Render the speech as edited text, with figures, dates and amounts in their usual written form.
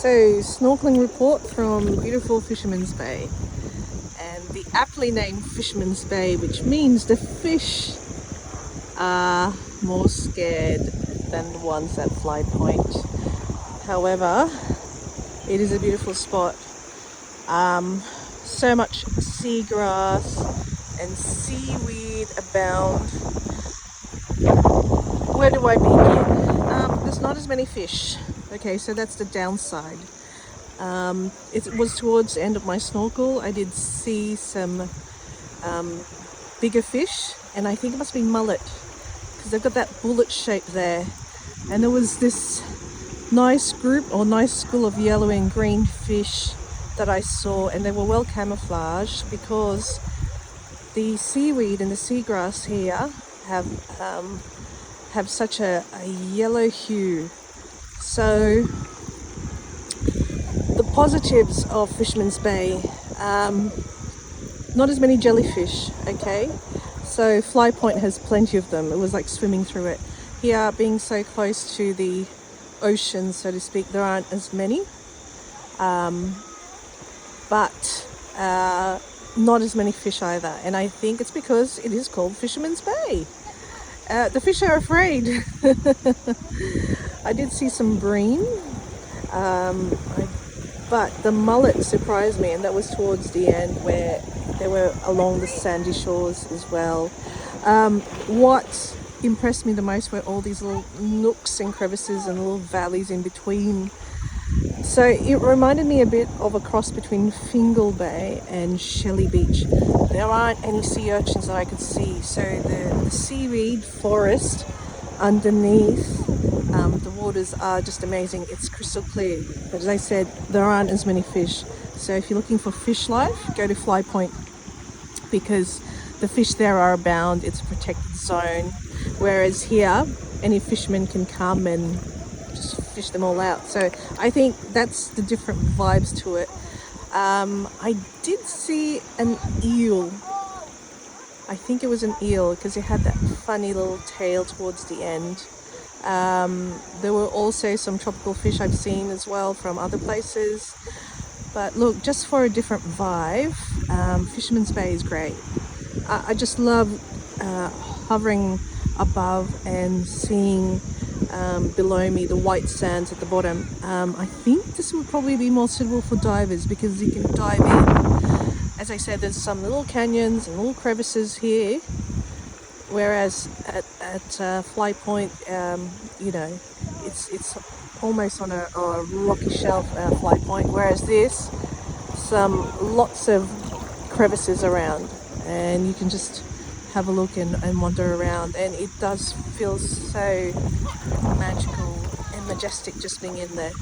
So, snorkeling report from beautiful Fishermans Bay, and the aptly named Fishermans Bay, which means the fish are more scared than the ones at Fly Point. However, it is a beautiful spot. So much seagrass and seaweed abound. Where do I begin? There's not as many fish. Okay, so that's the downside. It was towards the end of my snorkel. I did see some bigger fish, and I think it must be mullet because they've got that bullet shape there. And there was this nice group or nice school of yellow and green fish that I saw, and they were well camouflaged because the seaweed and the seagrass here have such a yellow hue. So the positives of Fisherman's Bay, not as many jellyfish, okay? So Fly Point has plenty of them. It was like swimming through it. Here, being so close to the ocean, so to speak, there aren't as many. But not as many fish either. And I think it's because it is called Fisherman's Bay. The fish are afraid. I did see some bream, but the mullet surprised me, and that was towards the end where they were along the sandy shores as well. What impressed me the most were all these little nooks and crevices and little valleys in between. So it reminded me a bit of a cross between Fingal Bay and Shelly Beach. There aren't any sea urchins that I could see, so the seaweed forest underneath the waters are just amazing. It's crystal clear, but as I said, there aren't as many fish. So if you're looking for fish life, go to Fly Point because the fish there are abound. It's a protected zone, whereas here any fisherman can come and just fish them all out. So I think that's the different vibes to it. I did see an eel. I think it was an eel because it had that funny little tail towards the end. There were also some tropical fish I've seen as well from other places. But look, just for a different vibe, Fisherman's Bay is great. I just love hovering above and seeing below me the white sands at the bottom. I think this would probably be more suitable for divers because you can dive in. As I said, there's some little canyons and little crevices here, whereas at Fly Point, you know, it's almost on a rocky shelf, Fly Point, whereas this, lots of crevices around, and you can just have a look and wander around, and it does feel so magical and majestic just being in there.